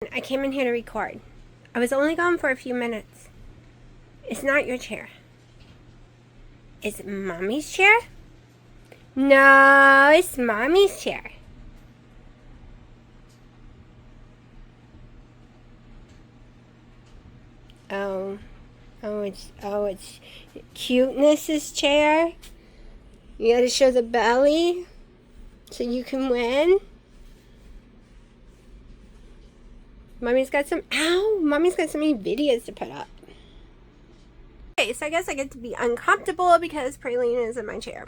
I came in here to record. I was only gone for a few minutes. It's not your chair. Is it Mommy's chair? No, it's Mommy's chair. It's Cuteness's chair. You gotta show the belly so you can win. Mommy's got some new videos to put up. Okay, so I guess I get to be uncomfortable because Praline is in my chair.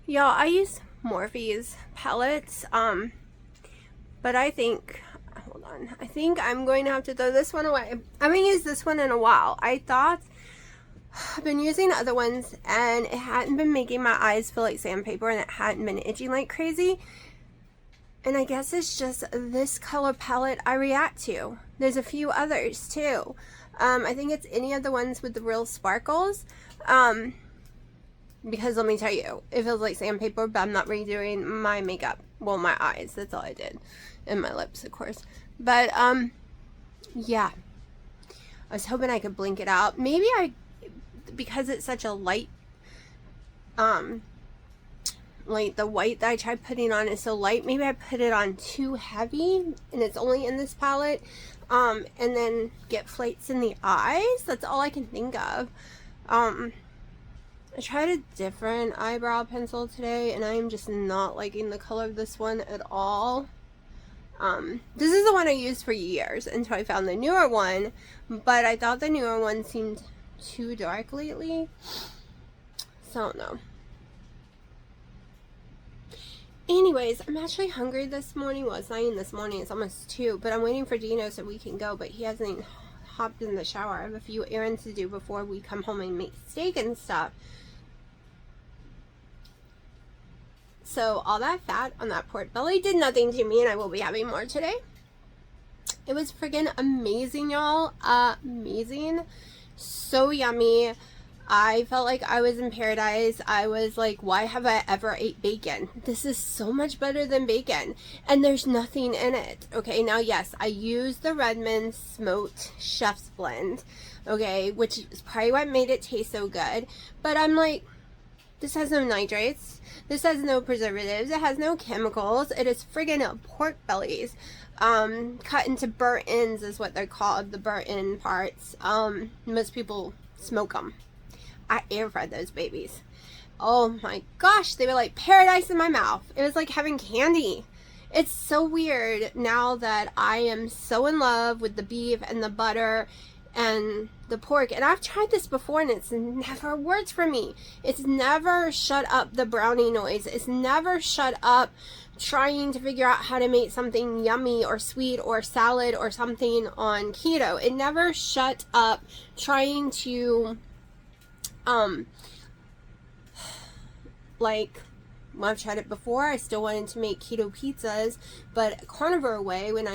Y'all, I use Morphe's pellets, but I think, hold on, I think I'm going to have to throw this one away. I haven't used this one in a while. I thought, I've been using other ones and it hadn't been making my eyes feel like sandpaper and it hadn't been itching like crazy. And I guess it's just this color palette I react to. There's a few others too. I think it's any of the ones with the real sparkles. Because let me tell you, it feels like sandpaper, but I'm not redoing my makeup. Well, my eyes, that's all I did. And my lips, of course. But, yeah. I was hoping I could blink it out. Maybe because it's such a light, like the white that I tried putting on is so light, maybe I put it on too heavy and it's only in this palette, and then get flakes in the eyes. That's all I can think of. I tried a different eyebrow pencil today and I'm just not liking the color of this one at all. This is the one I used for years until I found the newer one, but I thought the newer one seemed too dark lately, so I don't know. Anyways, I'm actually hungry this morning. Well, it's not even this morning, it's almost 2, but I'm waiting for Dino so we can go, but he hasn't even hopped in the shower. I have a few errands to do before we come home and make steak and stuff. So all that fat on that pork belly did nothing to me, and I will be having more today. It was friggin' amazing, y'all. Amazing. So yummy. I felt like I was in paradise. I was like, why have I ever ate bacon? This is so much better than bacon. And there's nothing in it. Okay, now yes, I used the Redmond Smoked Chef's Blend. Okay, which is probably what made it taste so good. But I'm like, this has no nitrates. This has no preservatives. It has no chemicals. It is friggin' pork bellies. Cut into burnt ends is what they're called, the burnt end parts. Most people smoke them. I air fried those babies. Oh my gosh, they were like paradise in my mouth. It was like having candy. It's so weird now that I am so in love with the beef and the butter and the pork. And I've tried this before and it's never worked for me. It's never shut up the brownie noise. It's never shut up trying to figure out how to make something yummy or sweet or salad or something on keto. It never shut up trying to like, well, I've tried it before. I still wanted to make keto pizzas, but carnivore way, when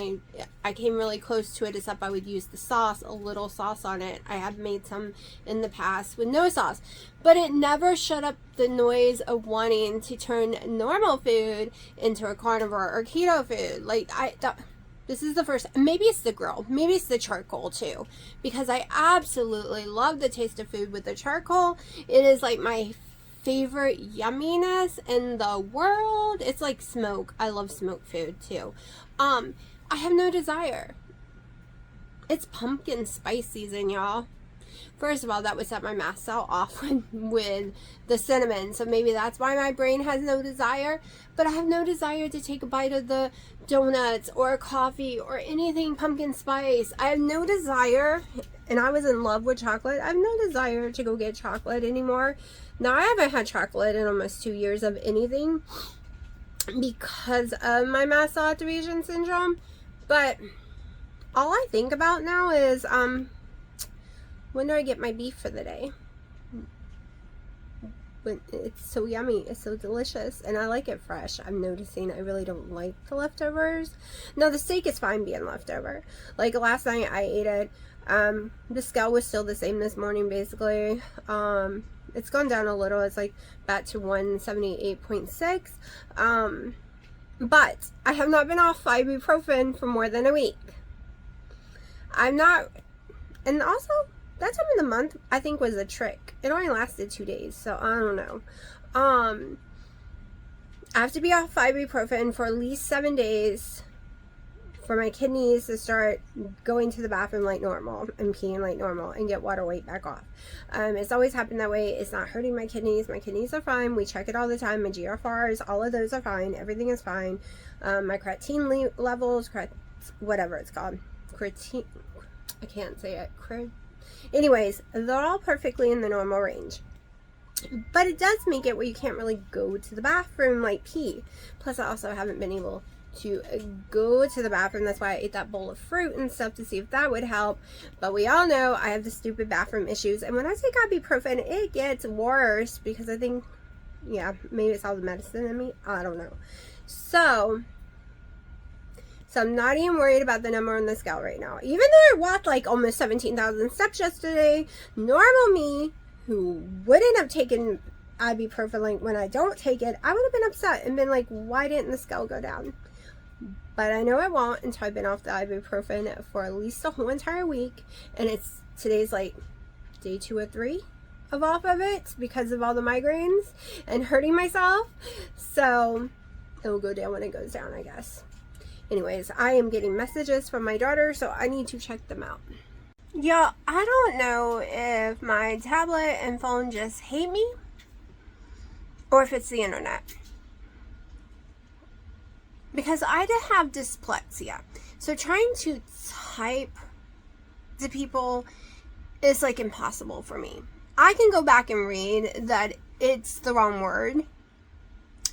I came really close to it, except I would use the sauce, a little sauce on it. I have made some in the past with no sauce, but it never shut up the noise of wanting to turn normal food into a carnivore or keto food. Like, this is the first, maybe it's the grill, maybe it's the charcoal too, because I absolutely love the taste of food with the charcoal. It is like my favorite yumminess in the world. It's like smoke. I love smoked food too. I have no desire. It's pumpkin spice season, y'all. First of all, that would set my mast cell off with the cinnamon, so maybe that's why my brain has no desire. But I have no desire to take a bite of the donuts or coffee or anything pumpkin spice. I have no desire, and I was in love with chocolate. I have no desire to go get chocolate anymore. Now, I haven't had chocolate in almost 2 years of anything because of my mast cell activation syndrome. But all I think about now is, when do I get my beef for the day? When it's so yummy, it's so delicious, and I like it fresh. I'm noticing I really don't like the leftovers. Now, the steak is fine being leftover. Like last night I ate it. The scale was still the same this morning, basically. It's gone down a little. It's like back to 178.6. But I have not been off ibuprofen for more than a week. I'm not, and also that time of the month I think was a trick. It only lasted 2 days, so I don't know. I have to be off ibuprofen for at least 7 days for my kidneys to start going to the bathroom like normal and peeing like normal and get water weight back off. It's always happened that way. It's not hurting my kidneys. My kidneys are fine. We check it all the time. My GFRs, all of those are fine. Everything is fine. My creatine levels, whatever it's called. Creatine, I can't say it. Anyways, they're all perfectly in the normal range. But it does make it where you can't really go to the bathroom like pee. Plus I also haven't been able to go to the bathroom. That's why I ate that bowl of fruit and stuff to see if that would help. But we all know I have the stupid bathroom issues. And when I take ibuprofen, it gets worse because I think, yeah, maybe it's all the medicine in me. I don't know. So I'm not even worried about the number on the scale right now. Even though I walked like almost 17,000 steps yesterday, normal me, who wouldn't have taken ibuprofen like when I don't take it, I would have been upset and been like, why didn't the scale go down? But I know it won't until I've been off the ibuprofen for at least a whole entire week. And today's like day 2 or 3 of off of it because of all the migraines and hurting myself. So it will go down when it goes down, I guess. Anyways, I am getting messages from my daughter, so I need to check them out. Yeah, I don't know if my tablet and phone just hate me or if it's the internet. Because I have dyslexia. So trying to type to people is like impossible for me. I can go back and read that it's the wrong word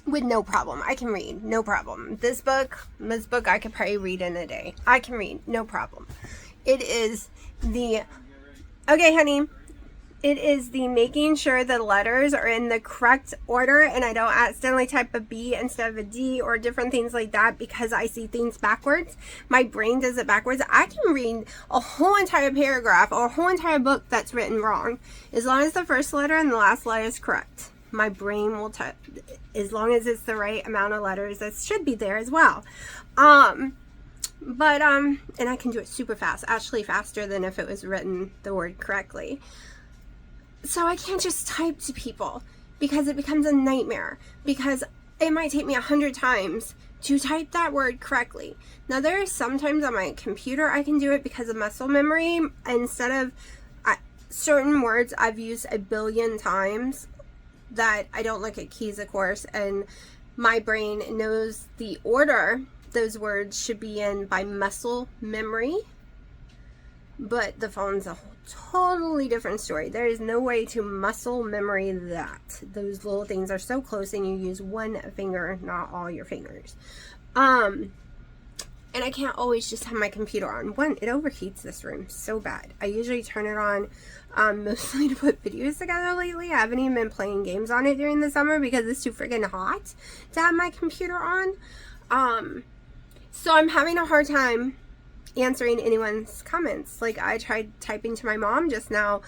with no problem. I can read, no problem. This book I could probably read in a day. I can read, no problem. It is the, okay honey, it is the making sure the letters are in the correct order and I don't accidentally type a B instead of a D or different things like that because I see things backwards. My brain does it backwards. I can read a whole entire paragraph or a whole entire book that's written wrong. As long as the first letter and the last letter is correct. My brain will type, as long as it's the right amount of letters, that should be there as well. And I can do it super fast, actually faster than if it was written the word correctly. So I can't just type to people because it becomes a nightmare because it might take me 100 times to type that word correctly. Now there are sometimes on my computer I can do it because of muscle memory. Instead of certain words I've used a billion times that I don't look at keys, of course, and my brain knows the order those words should be in by muscle memory. But the phone's a totally different story. There is no way to muscle memory that. Those little things are so close and you use one finger, not all your fingers. And I can't always just have my computer on. One, it overheats this room so bad. I usually turn it on mostly to put videos together lately. I haven't even been playing games on it during the summer because it's too freaking hot to have my computer on. So I'm having a hard time answering anyone's comments. Like I tried typing to my mom just now,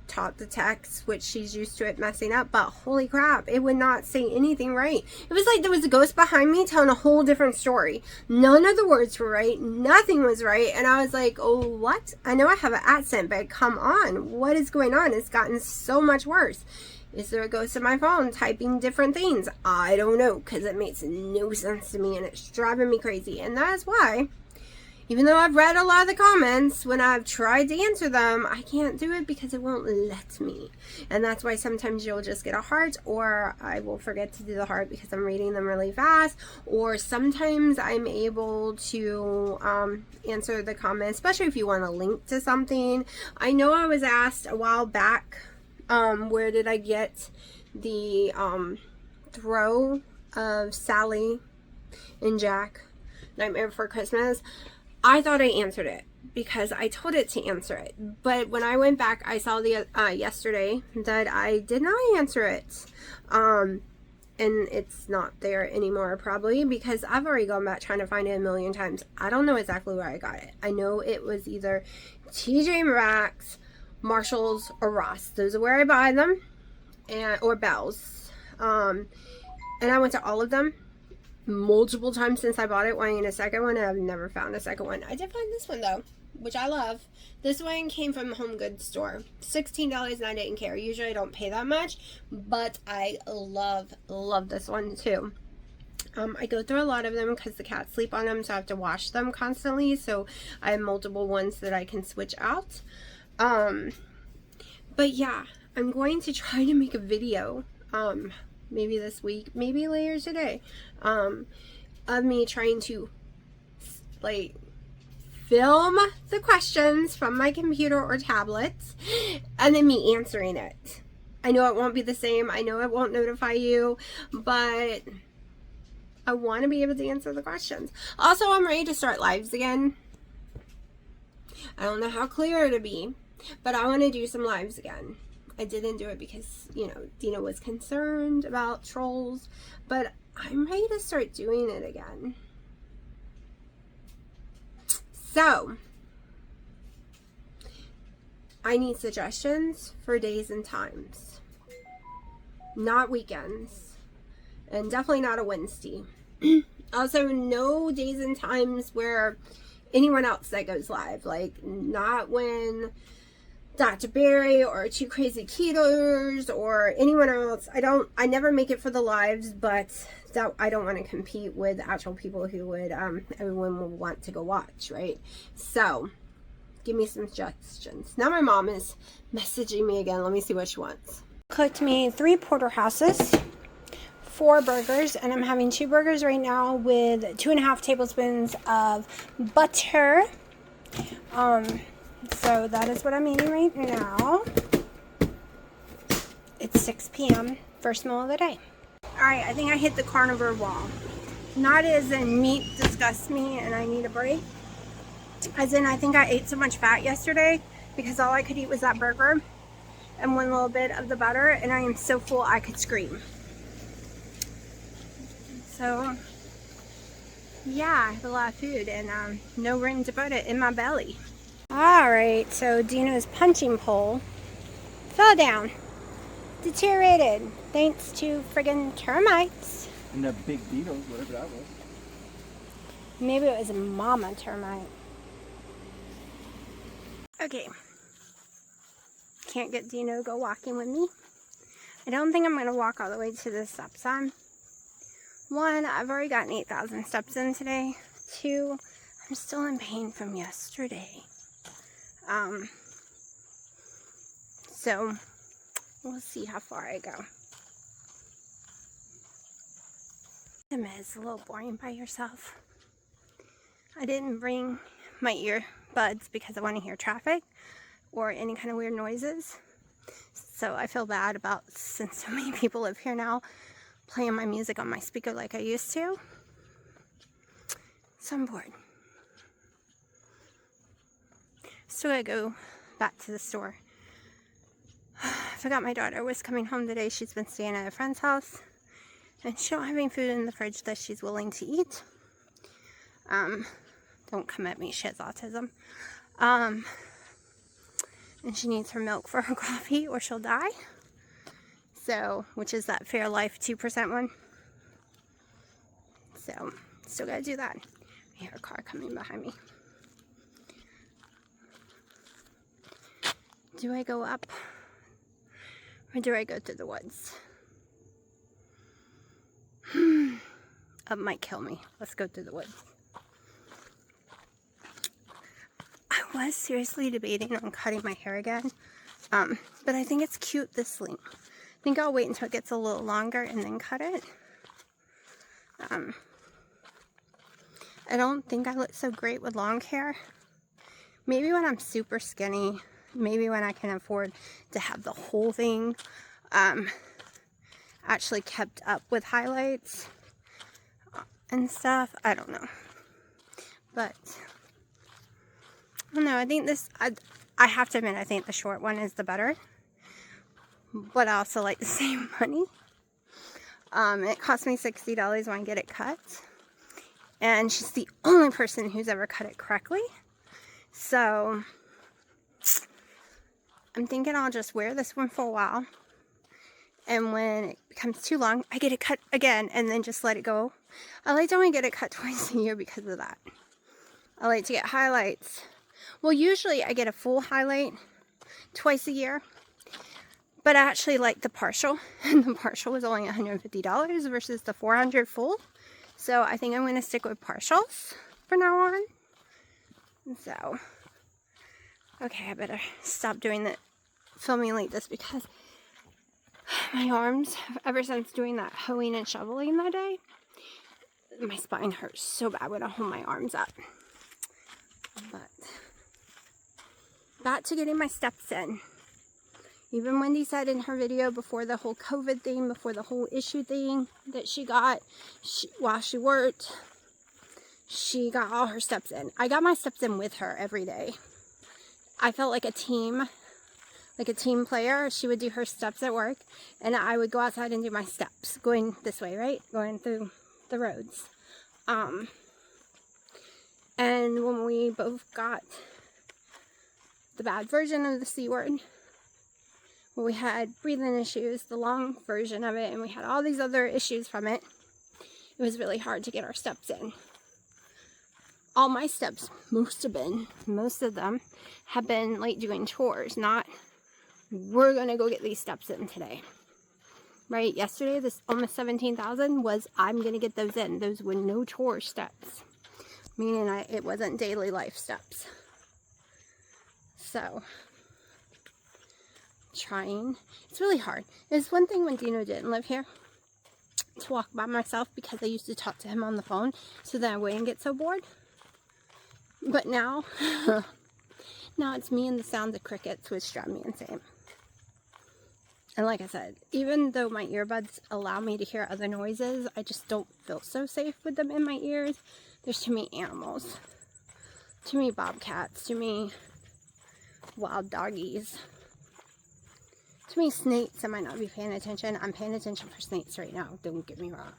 taught the text, which she's used to it messing up, but holy crap, it would not say anything right. It was like there was a ghost behind me telling a whole different story. None of the words were right. Nothing was right. And I was like, oh, what? I know I have an accent, but come on. What is going on? It's gotten so much worse. Is there a ghost in my phone typing different things? I don't know, because it makes no sense to me and it's driving me crazy. And that's why, even though I've read a lot of the comments, when I've tried to answer them, I can't do it because it won't let me. And that's why sometimes you'll just get a heart, or I will forget to do the heart because I'm reading them really fast, or sometimes I'm able to answer the comments, especially if you want a link to something. I know I was asked a while back, where did I get the throw of Sally and Jack Nightmare Before Christmas. I thought I answered it because I told it to answer it, but when I went back I saw the yesterday that I did not answer it, and it's not there anymore probably because I've already gone back trying to find it a million times. I don't know exactly where I got it. I know it was either TJ Maxx, Marshalls, or Ross. Those are where I buy them, or Bell's, and I went to all of them multiple times since I bought it wanting a second one, and I've never found a second one. I did find this one though, which I love. This one came from the home goods store. $16, and I didn't care. Usually I don't pay that much, but I love this one too. I go through a lot of them because the cats sleep on them, so I have to wash them constantly, so I have multiple ones that I can switch out. But yeah, I'm going to try to make a video, maybe this week, maybe later today, of me trying to, like, film the questions from my computer or tablets, and then me answering it. I know it won't be the same, I know it won't notify you, but I want to be able to answer the questions. Also, I'm ready to start lives again. I don't know how clear it'll be, but I want to do some lives again. I didn't do it because, you know, Dina was concerned about trolls, but I'm ready to start doing it again. So, I need suggestions for days and times. Not weekends. And definitely not a Wednesday. Also, no days and times where anyone else that goes live. Like, not when Dr. Barry or Two Crazy Ketos or anyone else. I never make it for the lives, but that I don't want to compete with actual people who would, everyone would want to go watch, right? So, give me some suggestions. Now my mom is messaging me again. Let me see what she wants. Cooked me 3 porterhouses, 4 burgers, and I'm having 2 burgers right now with 2.5 tablespoons of butter. So that is what I'm eating right now. It's 6 p.m. First meal of the day. Alright, I think I hit the carnivore wall. Not as in meat disgusts me and I need a break. As in, I think I ate so much fat yesterday because all I could eat was that burger and one little bit of the butter, and I am so full I could scream. So, yeah, I have a lot of food and no room to put it in my belly. Alright, so Dino's punching pole fell down. Deteriorated thanks to friggin' termites. And the big beetles, whatever that was. Maybe it was a mama termite. Okay. Can't get Dino to go walking with me. I don't think I'm going to walk all the way to the stop sign. 1, I've already gotten 8,000 steps in today. 2, I'm still in pain from yesterday. So we'll see how far I go. It's a little boring by yourself. I didn't bring my earbuds because I want to hear traffic or any kind of weird noises. So I feel bad about, since so many people live here now, playing my music on my speaker like I used to. So I'm bored. Still gotta go back to the store. I forgot my daughter was coming home today. She's been staying at a friend's house. And she don't have any food in the fridge that she's willing to eat. Don't come at me, she has autism. And she needs her milk for her coffee or she'll die. So, which is that Fairlife 2% one. So, still gotta do that. I hear a car coming behind me. Do I go up? Or do I go through the woods? Up might kill me. Let's go through the woods. I was seriously debating on cutting my hair again. But I think it's cute this length. I think I'll wait until it gets a little longer and then cut it. I don't think I look so great with long hair. Maybe when I'm super skinny. Maybe when I can afford to have the whole thing actually kept up with highlights and stuff. I don't know. But, I don't know. I think this, I have to admit, I think the short one is the better. But I also like to save money. It cost me $60 when I get it cut. And she's the only person who's ever cut it correctly. So, I'm thinking I'll just wear this one for a while. And when it becomes too long, I get it cut again and then just let it go I like to only get it cut twice a year because of that. I like to get highlights. Well, usually I get a full highlight twice a year, but I actually like the partial, and the partial was only $150 versus the $400 full. So I think I'm going to stick with partials for now on. So, okay, I better stop doing the filming like this because my arms, ever since doing that hoeing and shoveling that day, my spine hurts so bad when I hold my arms up. But back to getting my steps in. Even Wendy said in her video before the whole COVID thing, before the whole issue thing that she got while she worked, she got all her steps in. I got my steps in with her every day. I felt like a team player. She would do her steps at work, and I would go outside and do my steps, going this way, right? Going through the roads. And when we both got the bad version of the C word, when we had breathing issues, the long version of it, and we had all these other issues from it, it was really hard to get our steps in. All my steps, most of them, have been like doing chores, not we're gonna go get these steps in today. Right? Yesterday, this almost 17,000 was I'm gonna get those in. Those were no chore steps, meaning it wasn't daily life steps. So, trying. It's really hard. It's one thing when Dino didn't live here to walk by myself because I used to talk to him on the phone so that I wouldn't get so bored. But now, now it's me and the sound of crickets, which drive me insane. And like I said, even though my earbuds allow me to hear other noises, I just don't feel so safe with them in my ears. There's too many animals. Too many bobcats. Too many wild doggies. Too many snakes. I might not be paying attention. I'm paying attention for snakes right now. Don't get me wrong.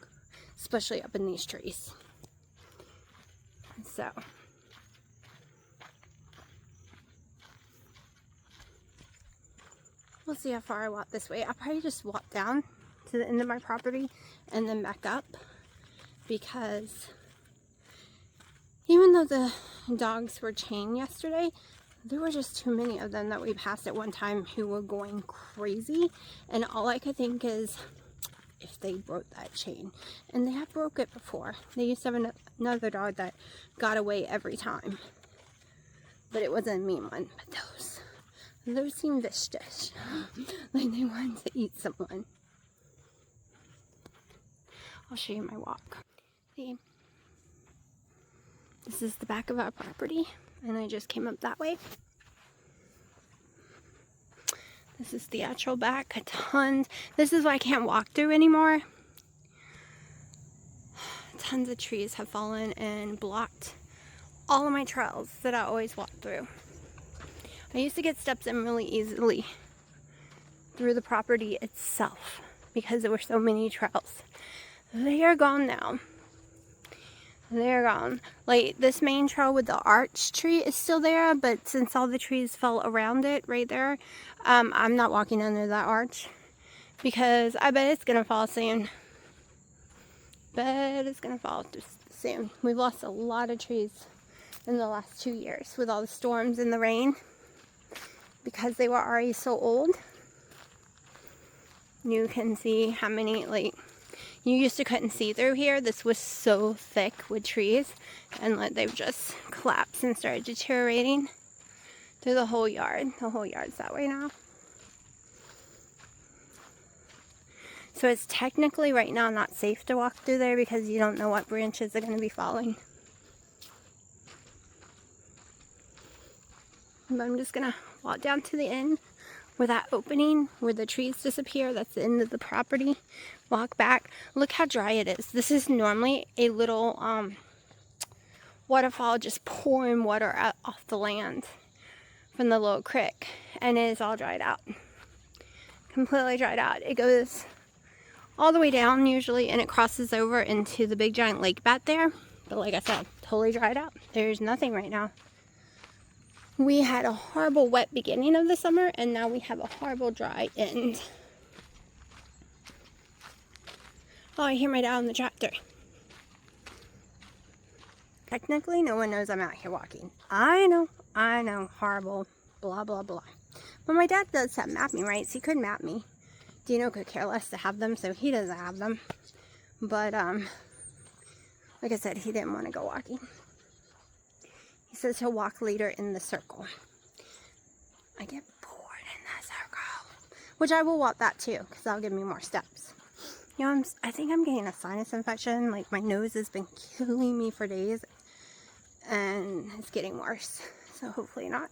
Especially up in these trees. So. We'll see how far I walk this way. I'll probably just walk down to the end of my property and then back up, because even though the dogs were chained yesterday, there were just too many of them that we passed at one time who were going crazy, and all I could think is if they broke that chain. And they have broke it before. They used to have another dog that got away every time, but it wasn't a mean one. But those seem vicious, like they wanted to eat someone. I'll show you my walk. See, this is the back of our property, and I just came up that way. This is the actual back. Tons. This is what I can't walk through anymore. Tons of trees have fallen and blocked all of my trails that I always walk through. I used to get steps in really easily through the property itself because there were so many trails. They are gone now. They're gone. Like this main trail with the arch tree is still there, but since all the trees fell around it right there, I'm not walking under that arch because I bet it's gonna fall soon. We've lost a lot of trees in the last 2 years with all the storms and the rain, because they were already so old. You can see how many, like, you used to couldn't see through here. This was so thick with trees, and like they've just collapsed and started deteriorating through the whole yard. The whole yard's that way now. So it's technically right now not safe to walk through there because you don't know what branches are going to be falling. But I'm just going to walk down to the end where that opening, where the trees disappear. That's the end of the property. Walk back. Look how dry it is. This is normally a little waterfall just pouring water out off the land from the little creek. And it is all dried out. Completely dried out. It goes all the way down usually, and it crosses over into the big giant lake back there. But like I said, totally dried out. There's nothing right now. We had a horrible wet beginning of the summer, and now we have a horrible dry end. Oh, I hear my dad on the tractor. Technically, no one knows I'm out here walking. I know, horrible, blah, blah, blah. But my dad does have map me rights. He could map me. Dino could care less to have them, so he doesn't have them. But, like I said, he didn't want to go walking. He says he'll walk later in the circle. I get bored in the circle. Which I will walk that too, because that'll give me more steps. You know, I think I'm getting a sinus infection. Like, my nose has been killing me for days. And it's getting worse. So hopefully not.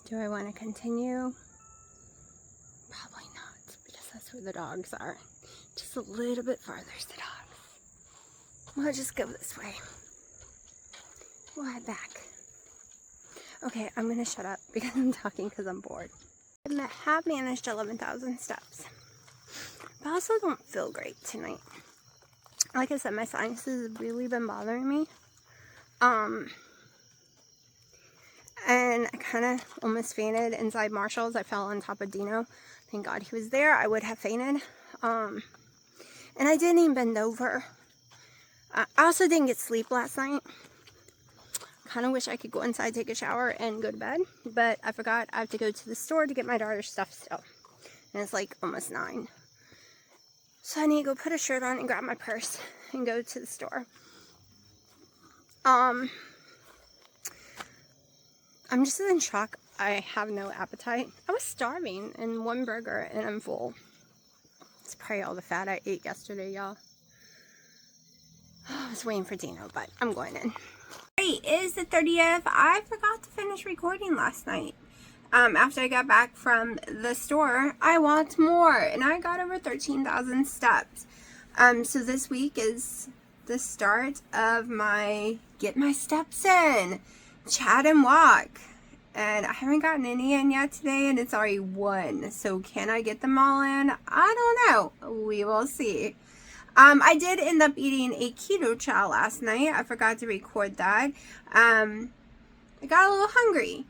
Do I want to continue? Probably not, because that's where the dogs are. Just a little bit farther is the dogs. We'll just go this way. We'll head back. Okay, I'm going to shut up because I'm talking because I'm bored. I have managed 11,000 steps. But I also don't feel great tonight. Like I said, my sinuses have really been bothering me. And I kind of almost fainted inside Marshall's. I fell on top of Dino. Thank God he was there. I would have fainted. And I didn't even bend over. I also didn't get sleep last night. Kind of wish I could go inside, take a shower, and go to bed. But I forgot I have to go to the store to get my daughter's stuff still. And it's like almost 9. So I need to go put a shirt on and grab my purse and go to the store. I'm just in shock. I have no appetite. I was starving in one burger and I'm full. It's probably all the fat I ate yesterday, y'all. I was waiting for Dino, but I'm going in. Hey, it is the 30th. I forgot to finish recording last night. After I got back from the store, I walked more and I got over 13,000 steps. So this week is the start of my get my steps in, chat and walk. And I haven't gotten any in yet today, and it's already 1. So can I get them all in? I don't know. We will see. I did end up eating a keto chow last night. I forgot to record that. I got a little hungry.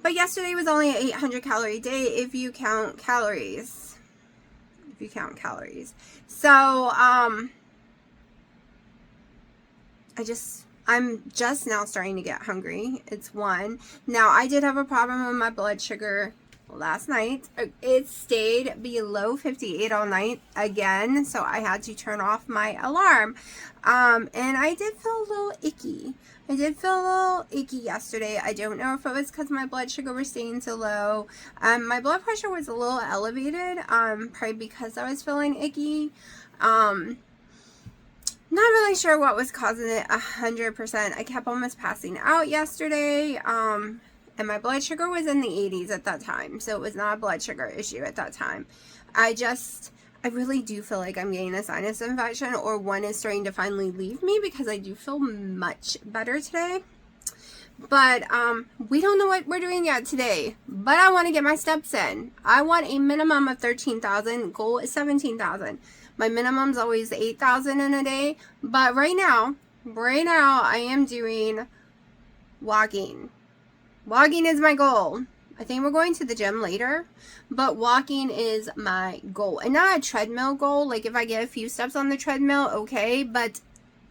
But yesterday was only an 800 calorie day if you count calories. So, I'm just now starting to get hungry. It's 1. Now, I did have a problem with my blood sugar last night. It stayed below 58 all night again, so I had to turn off my alarm. And I did feel a little icky. Yesterday. I don't know if it was because my blood sugar was staying so low. My blood pressure was a little elevated, probably because I was feeling icky. Not really sure what was causing it 100%. I kept almost passing out yesterday. And my blood sugar was in the 80s at that time. So it was not a blood sugar issue at that time. I really do feel like I'm getting a sinus infection, or one is starting to finally leave me, because I do feel much better today. But we don't know what we're doing yet today. But I want to get my steps in. I want a minimum of 13,000. Goal is 17,000. My minimum's always 8,000 in a day. But right now I am doing walking. Walking is my goal. I think we're going to the gym later, but walking is my goal. And not a treadmill goal. Like, if I get a few steps on the treadmill, okay, but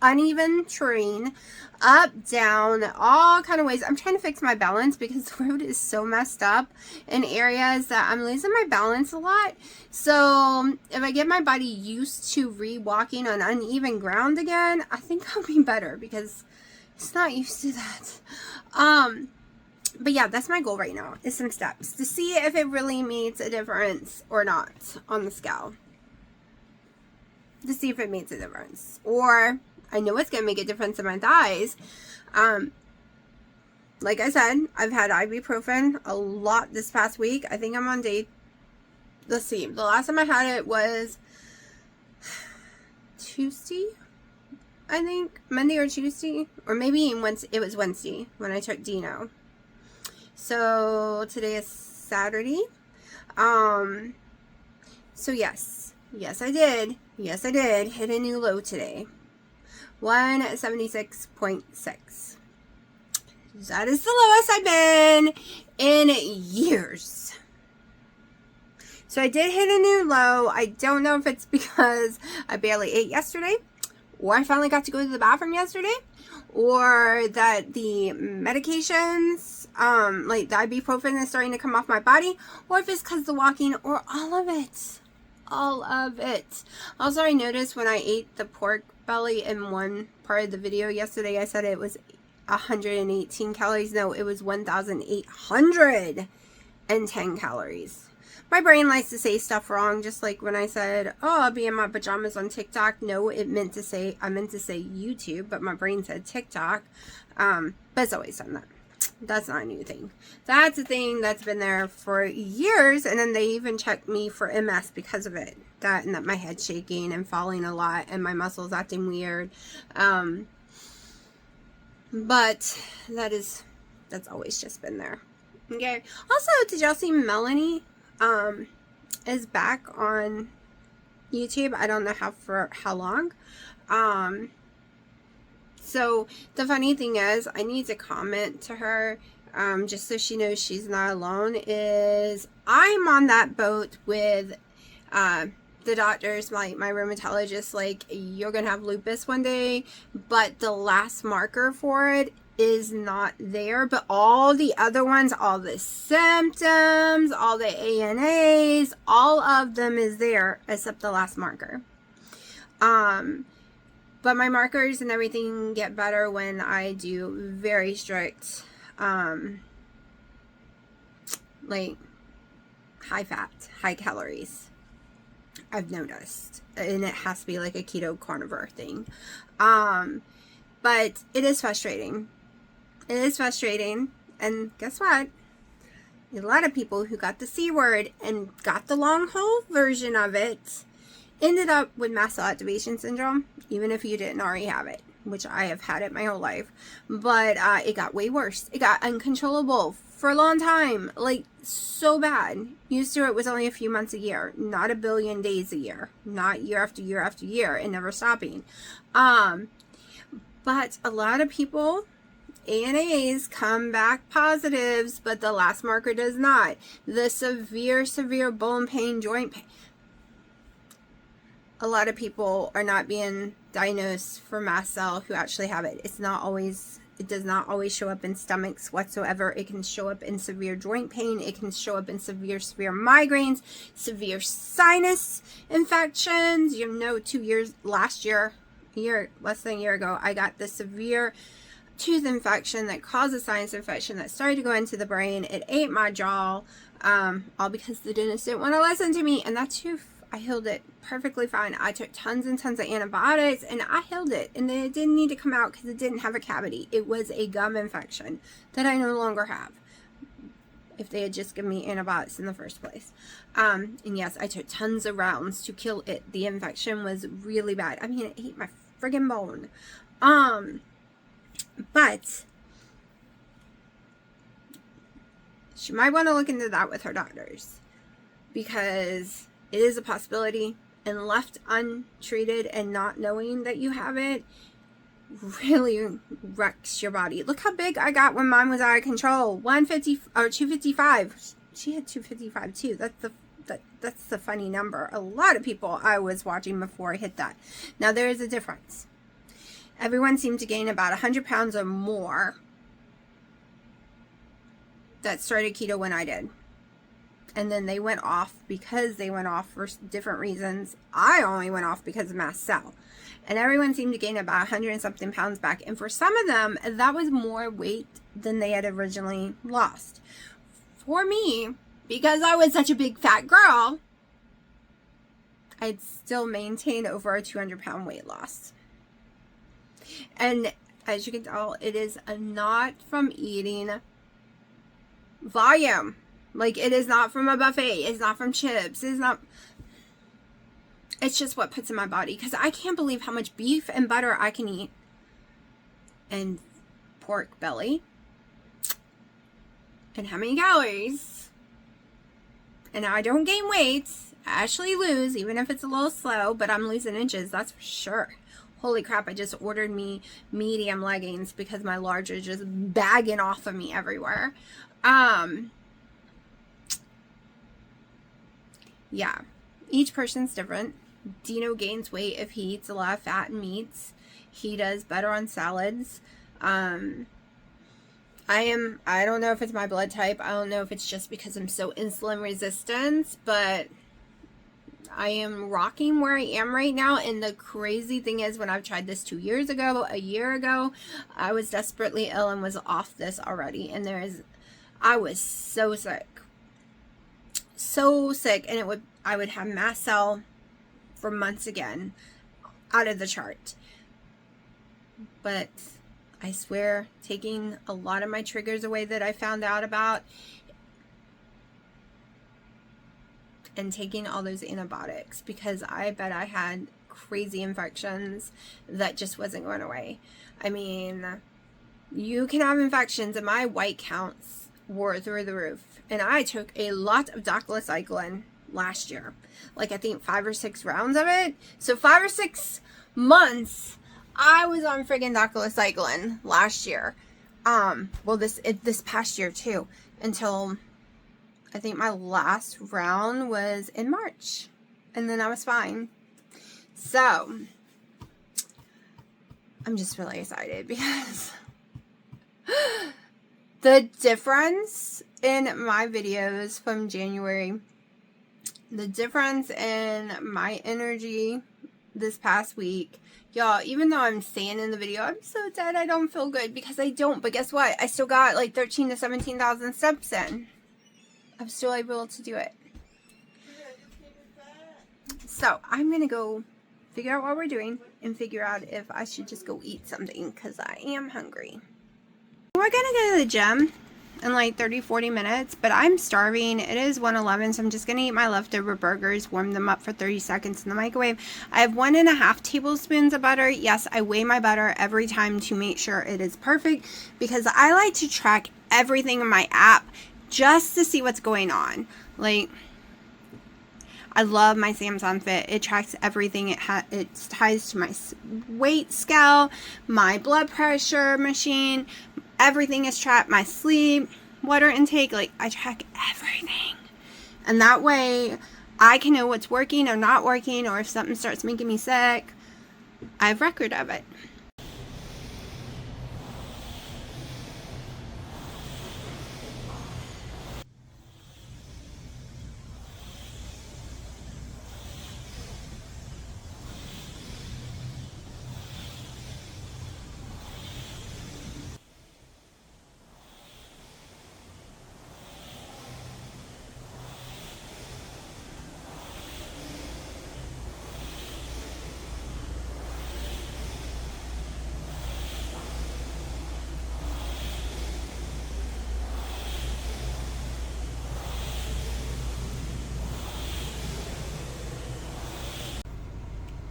uneven terrain, up, down, all kind of ways. I'm trying to fix my balance because the road is so messed up in areas that I'm losing my balance a lot. So if I get my body used to re-walking on uneven ground again, I think I'll be better, because it's not used to that. But yeah, that's my goal right now, is some steps to see if it really makes a difference or not on the scale. To see if it makes a difference. Or I know it's going to make a difference in my thighs. Like I said, I've had ibuprofen a lot this past week. I think I'm on day, let's see, the last time I had it was Tuesday, I think, Monday or Tuesday, or maybe it was Wednesday when I took Dino. So today is Saturday. So yes, I did hit a new low today. 176.6. That is the lowest I've been in years. So I did hit a new low. I don't know if it's because I barely ate yesterday, or I finally got to go to the bathroom yesterday, or that the medications, like the ibuprofen, is starting to come off my body, or if it's because the walking, or all of it. All of it. Also, I noticed when I ate the pork belly in one part of the video yesterday, I said it was 118 calories. No, it was 1,810 calories. My brain likes to say stuff wrong, just like when I said, oh, I'll be in my pajamas on TikTok. No, I meant to say YouTube, but my brain said TikTok. But it's always done that. That's not a new thing. That's a thing that's been there for years, and then they even checked me for MS because of it. That and that my head's shaking and falling a lot and my muscles acting weird. But that's always just been there. Okay. Also, did y'all see Melanie is back on YouTube? I don't know for how long. So the funny thing is, I need to comment to her, just so she knows she's not alone, is I'm on that boat with the doctors, my rheumatologist, like, you're going to have lupus one day, but the last marker for it is not there. But all the other ones, all the symptoms, all the ANAs, all of them is there except the last marker. But my markers and everything get better when I do very strict, like, high fat, high calories. I've noticed. And it has to be like a keto carnivore thing. But it is frustrating. It is frustrating. And guess what? A lot of people who got the C word and got the long haul version of it ended up with mast cell activation syndrome, even if you didn't already have it, which I have had it my whole life. But it got way worse. It got uncontrollable for a long time, like so bad. Used to it was only a few months a year, not a billion days a year, not year after year after year, and never stopping. But a lot of people, ANAs, come back positives, but the last marker does not. The severe bone pain, joint pain. A lot of people are not being diagnosed for mast cell who actually have it. It does not always show up in stomachs whatsoever. It can show up in severe joint pain. It can show up in severe migraines, severe sinus infections. You know, less than a year ago, I got the severe tooth infection that caused a sinus infection that started to go into the brain. It ate my jaw, all because the dentist didn't want to listen to me. And that tooth, I healed it perfectly fine. I took tons and tons of antibiotics and I healed it. And then it didn't need to come out because it didn't have a cavity. It was a gum infection that I no longer have. If they had just given me antibiotics in the first place. And yes, I took tons of rounds to kill it. The infection was really bad. I mean, it ate my friggin' bone. But she might want to look into that with her doctors, because it is a possibility, and left untreated and not knowing that you have it really wrecks your body. Look how big I got when mine was out of control. 150 or 255. She had 255 too. That's the funny number. A lot of people I was watching before hit that. Now there is a difference. Everyone seemed to gain about 100 pounds or more that started keto when I did. And then they went off because they went off for different reasons. I only went off because of mast cell. And everyone seemed to gain about 100 and something pounds back. And for some of them, that was more weight than they had originally lost. For me, because I was such a big fat girl, I'd still maintained over a 200-pound weight loss. And as you can tell, it is not from eating volume. Like, it is not from a buffet. It's not from chips. It's just what puts in my body. Because I can't believe how much beef and butter I can eat. And pork belly. And how many calories. And I don't gain weight. I actually lose, even if it's a little slow. But I'm losing inches, that's for sure. Holy crap, I just ordered me medium leggings because my large are just bagging off of me everywhere. yeah, each person's different. Dino gains weight if he eats a lot of fat and meats. He does better on salads. I don't know if it's my blood type. I don't know if it's just because I'm so insulin resistant, but I am rocking where I am right now. And the crazy thing is, when I've tried this 2 years ago, a year ago, I was desperately ill and was off this already. And I was so sick. So sick. And I would have mast cell for months again, out of the chart. But I swear, taking a lot of my triggers away that I found out about, and taking all those antibiotics, because I bet I had crazy infections that just wasn't going away. I mean, you can have infections, and my white counts were through the roof. And I took a lot of doxycycline last year, like I think 5 or 6 rounds of it. So 5 or 6 months I was on friggin' doxycycline last year. Well, this past year too, until I think my last round was in March, and then I was fine. So I'm just really excited because the difference in my videos from January, the difference in my energy this past week, y'all, even though I'm saying in the video, I'm so dead, I don't feel good, because I don't, but guess what? I still got like 13 to 17,000 steps in. I'm still able to do it. So I'm gonna go figure out what we're doing and figure out if I should just go eat something, because I am hungry. We're gonna go to the gym in like 30-40 minutes, but I'm starving. It is 1:11, so I'm just gonna eat my leftover burgers, warm them up for 30 seconds in the microwave. I have 1.5 tablespoons of butter. Yes, I weigh my butter every time to make sure it is perfect, because I like to track everything in my app just to see what's going on. Like, I love my Samsung Fit. It tracks everything. It ties to my weight scale, my blood pressure machine. Everything is tracked. My sleep, water intake. Like, I track everything. And that way, I can know what's working or not working, or if something starts making me sick, I have record of it.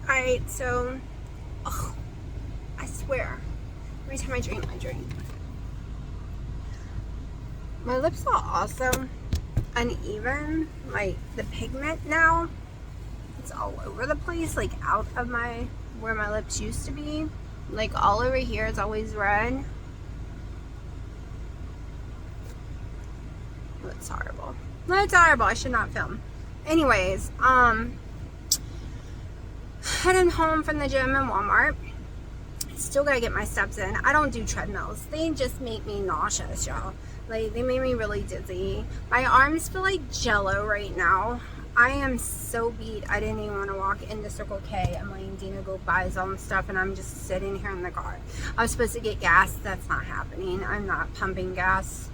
Alright, so, I swear, every time I drink, my lips are also uneven. Like, the pigment now, it's all over the place, like out of where my lips used to be. Like, all over here is always red. That's horrible. That's horrible. I should not film. Anyways, heading home from the gym in Walmart. Still gotta get my steps in. I don't do treadmills. They just make me nauseous, y'all. Like, they made me really dizzy. My arms feel like jello right now. I am so beat. I didn't even want to walk into Circle K. I'm letting Dina go buy some stuff, and I'm just sitting here in the car. I was supposed to get gas. That's not happening. I'm not pumping gas.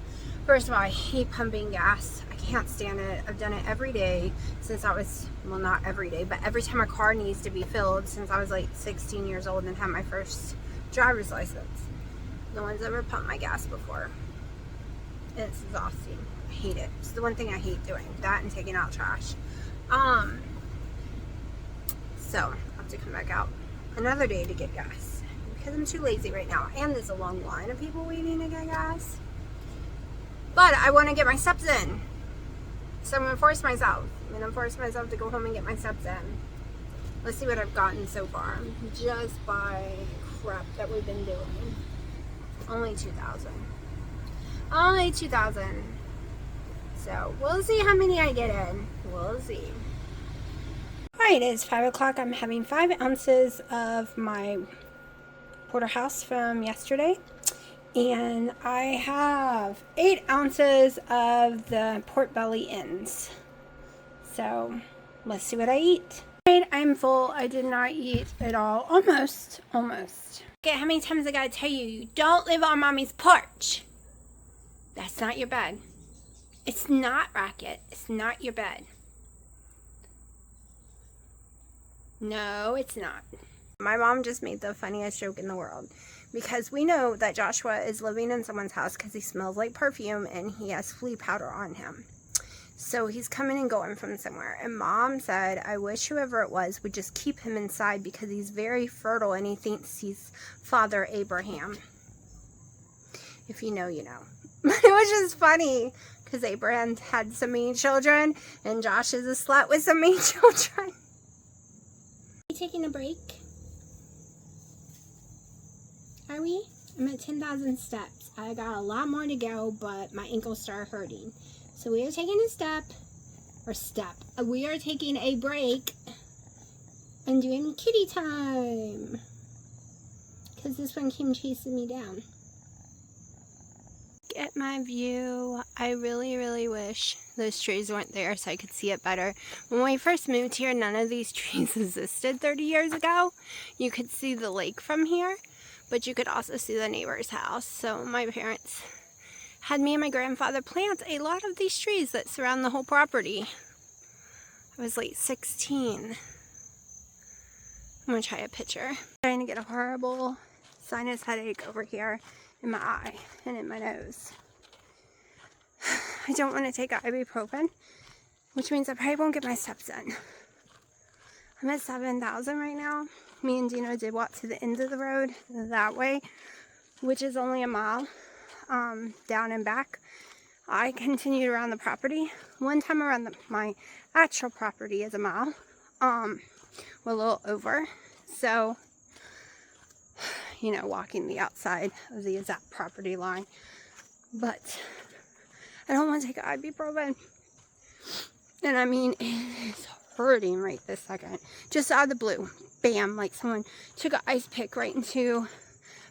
First of all, I hate pumping gas. I can't stand it. I've done it every day since I was, well, not every day, but every time a car needs to be filled since I was like 16 years old and had my first driver's license. No one's ever pumped my gas before. It's exhausting. I hate it. It's the one thing I hate doing. That and taking out trash. So I'll have to come back out another day to get gas, because I'm too lazy right now. And there's a long line of people waiting to get gas. But I want to get my steps in. So I'm going to force myself. I'm going to force myself to go home and get my steps in. Let's see what I've gotten so far. Just by crap that we've been doing. Only 2,000. Only 2,000. So we'll see how many I get in. We'll see. Alright, it's 5 o'clock. I'm having 5 ounces of my porterhouse from yesterday. And I have 8 ounces of the pork belly ends. So, let's see what I eat. Alright, I'm full. I did not eat at all. Almost. Okay, how many times I gotta tell you, you don't live on mommy's porch. That's not your bed. It's not, Rocket. It's not your bed. No, it's not. My mom just made the funniest joke in the world. Because we know that Joshua is living in someone's house because he smells like perfume and he has flea powder on him. So he's coming and going from somewhere. And Mom said, I wish whoever it was would just keep him inside because he's very fertile and he thinks he's Father Abraham. If you know, you know. It was just funny because Abraham had so many children and Josh is a slut with so many children. Are you taking a break? Are we? I'm at 10,000 steps. I got a lot more to go, but my ankles start hurting. So we are taking we are taking a break and doing kitty time. Because this one came chasing me down. Get my view. I really wish those trees weren't there so I could see it better. When we first moved here, none of these trees existed 30 years ago. You could see the lake from here, but you could also see the neighbor's house. So my parents had me and my grandfather plant a lot of these trees that surround the whole property. I was late 16. I'm gonna try a picture. I'm trying to get a horrible sinus headache over here in my eye and in my nose. I don't want to take ibuprofen, which means I probably won't get my steps in. I'm at 7,000 right now. Me and Dino did walk to the end of the road that way, which is only a mile down and back. I continued around the property. One time around my actual property is a mile. We're a little over. So, you know, walking the outside of the exact property line. But I don't want to take ibuprofen. And I mean, it is hurting right this second. Just out of the blue. Bam, like someone took an ice pick right into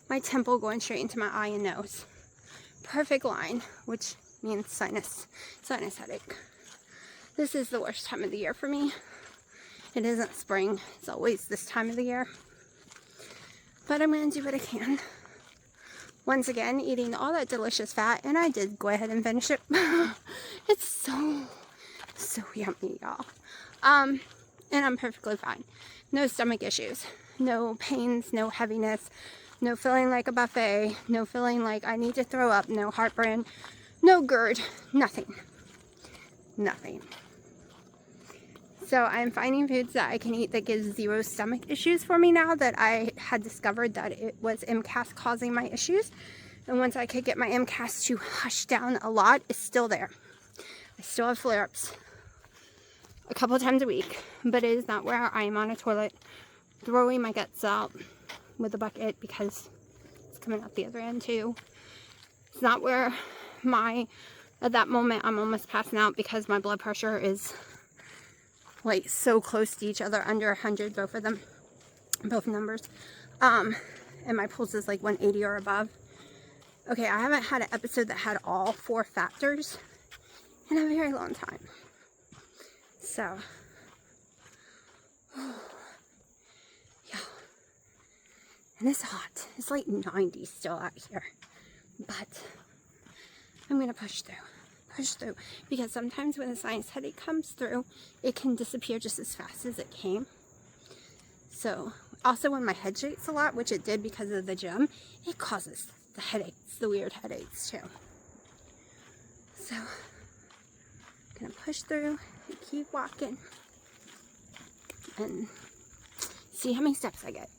my temple, going straight into my eye and nose. Perfect line, which means sinus headache. This is the worst time of the year for me. It isn't spring. It's always this time of the year. But I'm going to do what I can. Once again, eating all that delicious fat, and I did go ahead and finish it. It's so yummy, y'all. And I'm perfectly fine. No stomach issues, no pains, no heaviness, no feeling like a buffet, no feeling like I need to throw up, no heartburn, no GERD, nothing. So I'm finding foods that I can eat that gives zero stomach issues for me now that I had discovered that it was MCAS causing my issues. And once I could get my MCAS to hush down a lot, it's still there. I still have flare-ups a couple times a week, but it is not where I am on a toilet throwing my guts out with a bucket because it's coming out the other end too. It's not where at that moment I'm almost passing out because my blood pressure is like so close to each other, under 100, both of them, both numbers. And my pulse is like 180 or above. Okay, I haven't had an episode that had all 4 factors in a very long time. So, yeah. And it's hot. It's like 90 still out here. But I'm going to push through. Because sometimes when the sinus headache comes through, it can disappear just as fast as it came. So, also when my head shakes a lot, which it did because of the gym, it causes the headaches, the weird headaches too. So, I'm going to push through and keep walking and see how many steps I get.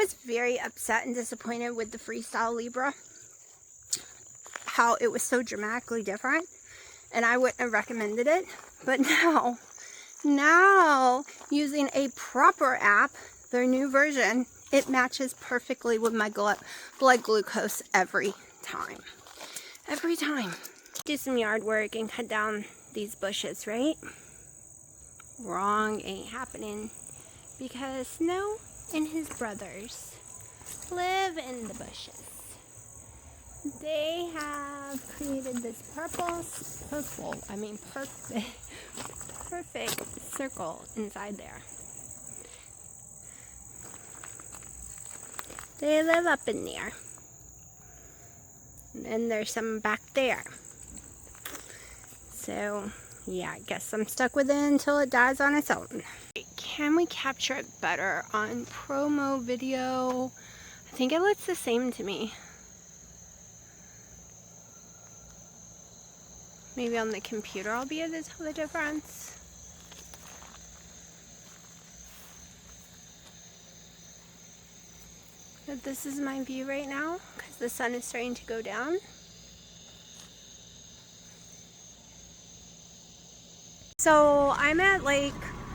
I was very upset and disappointed with the Freestyle Libre, how it was so dramatically different, and I wouldn't have recommended it. But now using a proper app, their new version, it matches perfectly with my blood glucose every time. Every time. Do some yard work and cut down these bushes, right? Wrong, ain't happening. Because Snow and his brothers live in the bushes. They have created this perfect circle inside there. They live up in there. And then there's some back there. So, yeah, I guess I'm stuck with it until it dies on its own. Can we capture it better on promo video? I think it looks the same to me. Maybe on the computer I'll be able to tell the difference. But this is my view right now because the sun is starting to go down. So I'm at like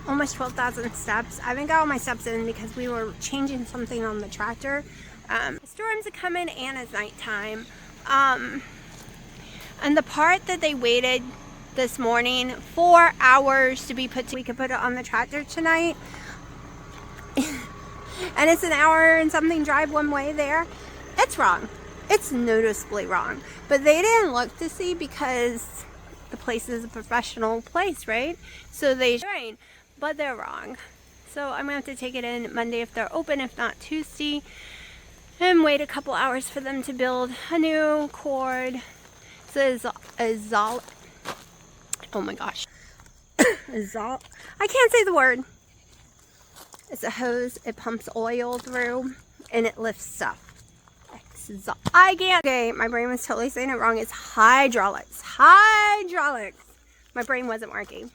almost 12,000 steps. I haven't got all my steps in because we were changing something on the tractor. Storms are coming and it's nighttime. And the part that they waited this morning 4 hours to be we could put it on the tractor tonight. And it's an hour and something drive one way there. It's wrong. It's noticeably wrong. But they didn't look to see because the place is a professional place, right? So they train, but they're wrong. So I'm gonna have to take it in Monday if they're open, if not Tuesday, and wait a couple hours for them to build a new cord. So oh my gosh. I can't say the word. It's a hose, it pumps oil through, and it lifts stuff. I can't. Okay, my brain was totally saying it wrong. It's hydraulics. Hydraulics. My brain wasn't working.